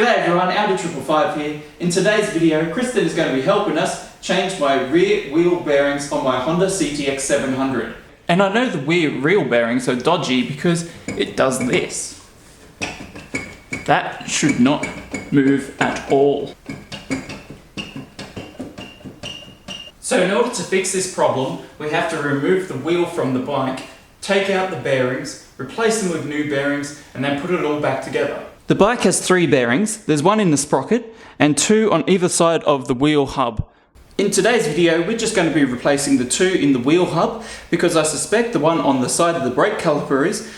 G'day everyone, Audi555 here. In today's video, Kristen is going to be helping us change my rear wheel bearings on my Honda CTX700. And I know the rear bearings are dodgy because it does this. That should not move at all. So in order to fix this problem, we have to remove the wheel from the bike, take out the bearings, replace them with new bearings, and then put it all back together. The bike has 3 bearings. There's one in the sprocket and 2 on either side of the wheel hub. In today's video, we're just going to be replacing the 2 in the wheel hub because I suspect the one on the side of the brake caliper is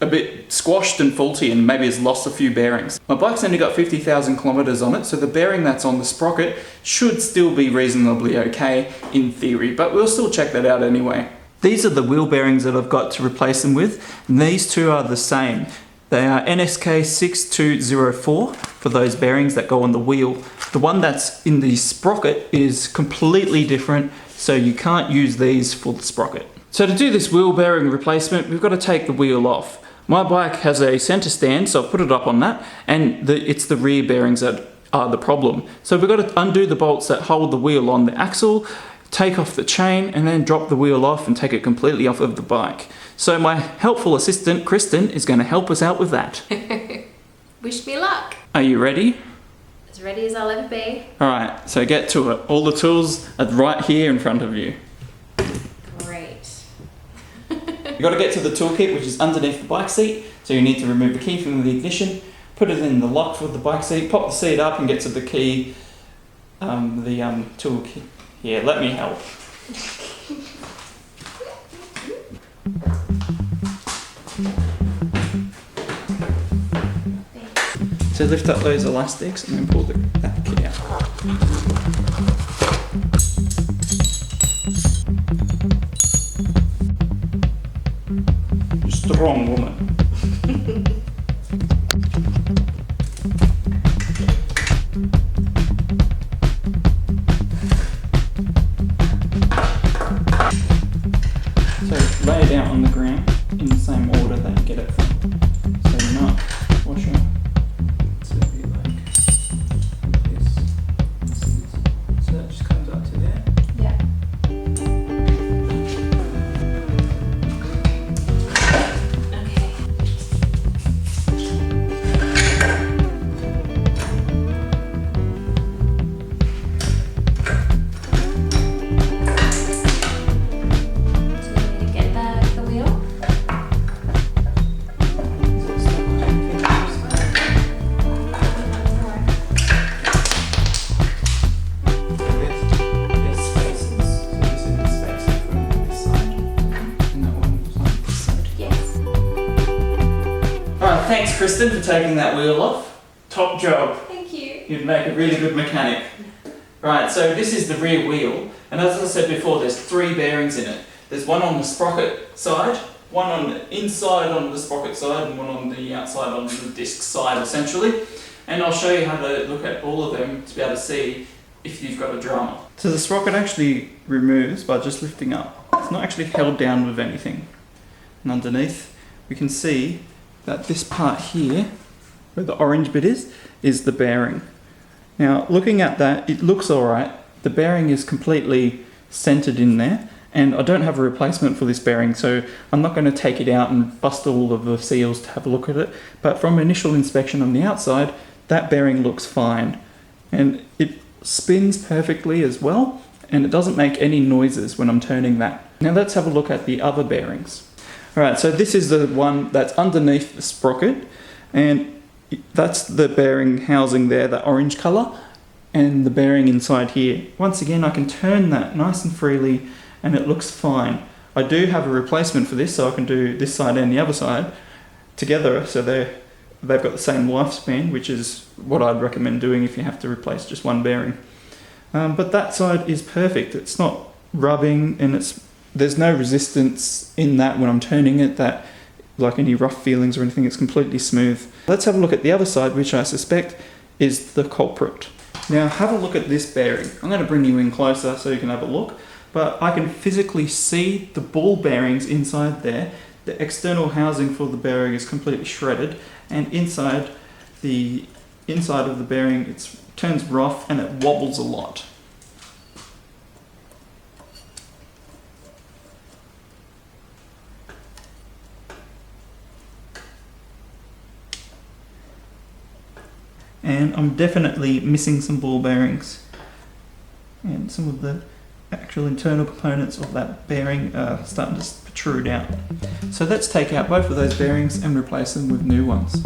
a bit squashed and faulty and maybe has lost a few bearings. My bike's only got 50,000 kilometers on it, so the bearing that's on the sprocket should still be reasonably okay in theory, but we'll still check that out anyway. These are the wheel bearings that I've got to replace them with, and these 2 are the same. They are NSK6204 for those bearings that go on the wheel. The one that's in the sprocket is completely different, so you can't use these for the sprocket. So to do this wheel bearing replacement, we've got to take the wheel off. My bike has a center stand, so I've put it up on that, and it's the rear bearings that are the problem. So we've got to undo the bolts that hold the wheel on the axle, take off the chain, and then drop the wheel off and take it completely off of the bike. So my helpful assistant, Kristen, is going to help us out with that. Wish me luck. Are you ready? As ready as I'll ever be. Alright, so get to it. All the tools are right here in front of you. Great. You've got to get to the toolkit, which is underneath the bike seat. So you need to remove the key from the ignition, put it in the lock for the bike seat, pop the seat up and get to the key, toolkit. Here, let me help. So lift up those elastics and then pull that key out. You're a strong woman. So lay it out on the ground in the same order that you get it from. So you're not washing. So it'd be like this. So that just comes up to there. Yeah. Thanks, Kristen, for taking that wheel off. Top job. Thank you. You'd make a really good mechanic. Right, so this is the rear wheel, and as I said before, there's 3 bearings in it. There's one on the sprocket side, one on the inside on the sprocket side, and one on the outside on the disc side, essentially. And I'll show you how to look at all of them to be able to see if you've got a drama. So the sprocket actually removes by just lifting up. It's not actually held down with anything. And underneath, we can see that this part here, where the orange bit is the bearing. Now, looking at that, it looks alright. The bearing is completely centered in there, and I don't have a replacement for this bearing, so I'm not going to take it out and bust all of the seals to have a look at it. But from initial inspection on the outside, that bearing looks fine. And it spins perfectly as well, and it doesn't make any noises when I'm turning that. Now let's have a look at the other bearings. Alright, so this is the one that's underneath the sprocket, and that's the bearing housing there, that orange colour, and the bearing inside here. Once again, I can turn that nice and freely, and it looks fine. I do have a replacement for this, so I can do this side and the other side together, so they've got the same lifespan, which is what I'd recommend doing if you have to replace just one bearing. But that side is perfect. It's not rubbing, and there's no resistance in that when I'm turning it, that like any rough feelings or anything. It's completely smooth. Let's have a look at the other side, which I suspect is the culprit. Now have a look at this bearing. I'm going to bring you in closer so you can have a look, but I can physically see the ball bearings inside there. The external housing for the bearing is completely shredded, and inside the inside of the bearing, it turns rough and it wobbles a lot. And I'm definitely missing some ball bearings, and some of the actual internal components of that bearing are starting to protrude out. So let's take out both of those bearings and replace them with new ones.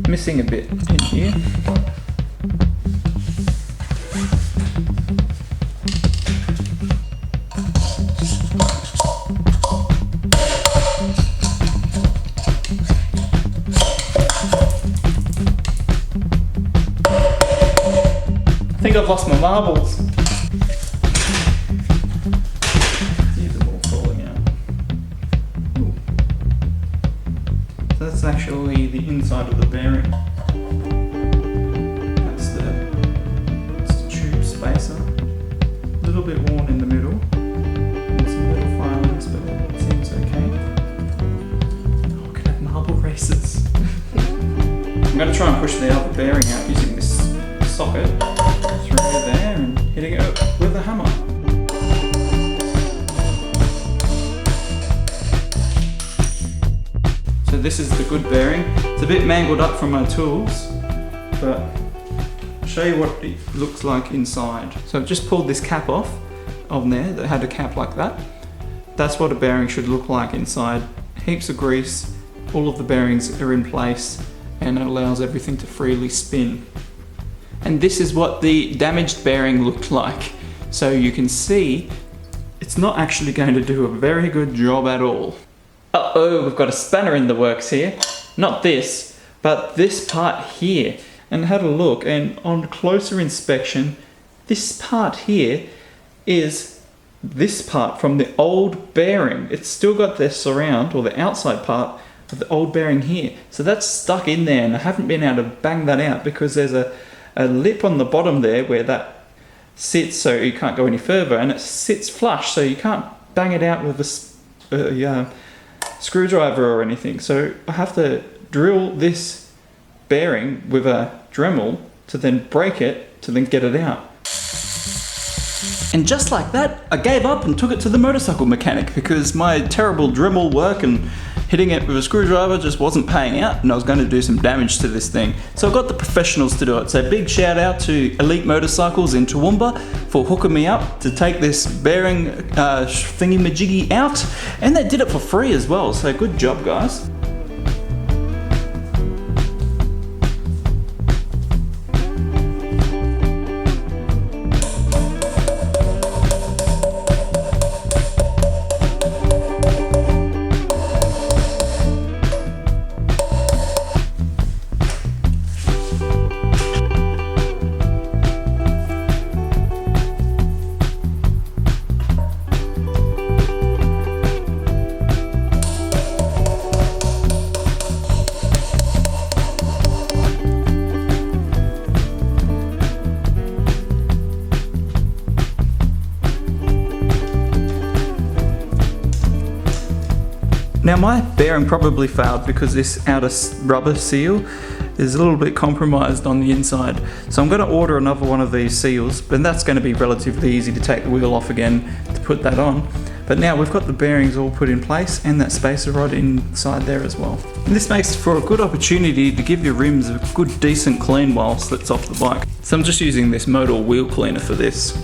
Missing a bit in here. I think I've lost my marbles. These are all falling out. Ooh. So that's actually the inside of the bearing. That's the tube spacer. A little bit worn in the middle. And some little filings, but it seems okay. Oh, I could have marble races. I'm going to try and push the other bearing out using this socket through there and hitting it with a hammer. So this is the good bearing. It's a bit mangled up from my tools, but I'll show you what it looks like inside. So I've just pulled this cap off on there that had a cap like that. That's what a bearing should look like inside. Heaps of grease, all of the bearings are in place, and it allows everything to freely spin. And this is what the damaged bearing looked like. So you can see it's not actually going to do a very good job at all. Uh-oh, we've got a spanner in the works here. Not this, but this part here. And I had a look, and on closer inspection, this part here is this part from the old bearing. It's still got the surround, or the outside part of the old bearing here. So that's stuck in there, and I haven't been able to bang that out because there's a lip on the bottom there where that sits, so you can't go any further, and it sits flush, so you can't bang it out with a screwdriver or anything. So I have to drill this bearing with a Dremel to then break it to then get it out. And just like that, I gave up and took it to the motorcycle mechanic because my terrible Dremel work and hitting it with a screwdriver just wasn't paying out, and I was going to do some damage to this thing. So I got the professionals to do it. So big shout out to Elite Motorcycles in Toowoomba for hooking me up to take this bearing thingy majiggy out, and they did it for free as well. So good job, guys. Now my bearing probably failed because this outer rubber seal is a little bit compromised on the inside. So I'm going to order another one of these seals, but that's going to be relatively easy to take the wheel off again to put that on. But now we've got the bearings all put in place and that spacer rod inside there as well. And this makes for a good opportunity to give your rims a good decent clean whilst it's off the bike. So I'm just using this Motor wheel cleaner for this.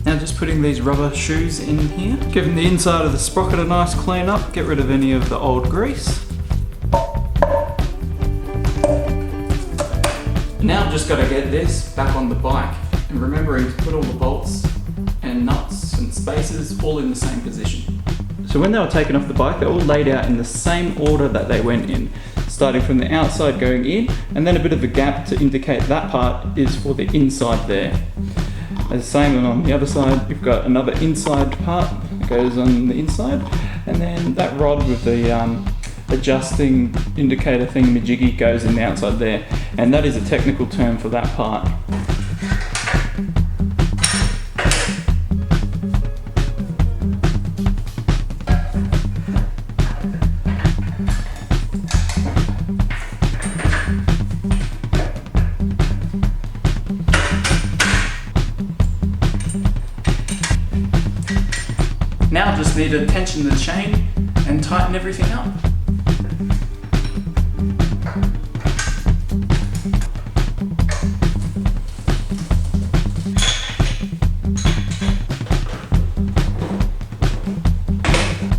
Now just putting these rubber shoes in here, giving the inside of the sprocket a nice clean up, get rid of any of the old grease. Now I've just got to get this back on the bike, and remembering to put all the bolts and nuts and spacers all in the same position. So when they were taken off the bike, they're all laid out in the same order that they went in, starting from the outside going in, and then a bit of a gap to indicate that part is for the inside there. The same on the other side, you've got another inside part that goes on the inside, and then that rod with the adjusting indicator thingamajiggy goes in the outside there, and that is a technical term for that part. Now I just need to tension the chain and tighten everything up.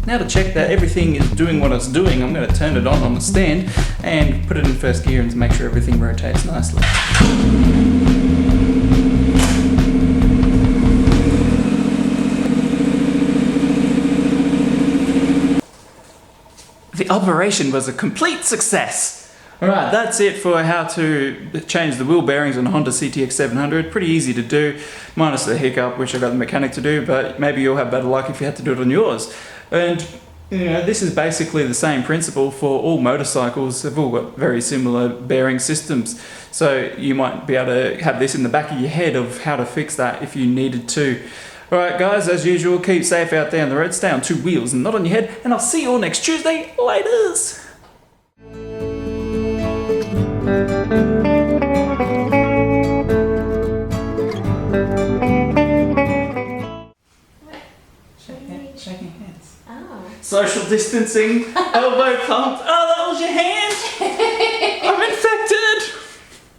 Now to check that everything is doing what it's doing, I'm going to turn it on the stand and put it in first gear and make sure everything rotates nicely. The operation was a complete success! Alright, that's it for how to change the wheel bearings on a Honda CTX700. Pretty easy to do, minus the hiccup, which I got the mechanic to do, but maybe you'll have better luck if you had to do it on yours. And you know, this is basically the same principle for all motorcycles. They've all got very similar bearing systems. So you might be able to have this in the back of your head of how to fix that if you needed to. Alright guys, as usual, keep safe out there on the road. Stay on two wheels and not on your head. And I'll see you all next Tuesday. Laters! Shaking hands. Oh. Social distancing, elbow pumped. Oh, that was your hand!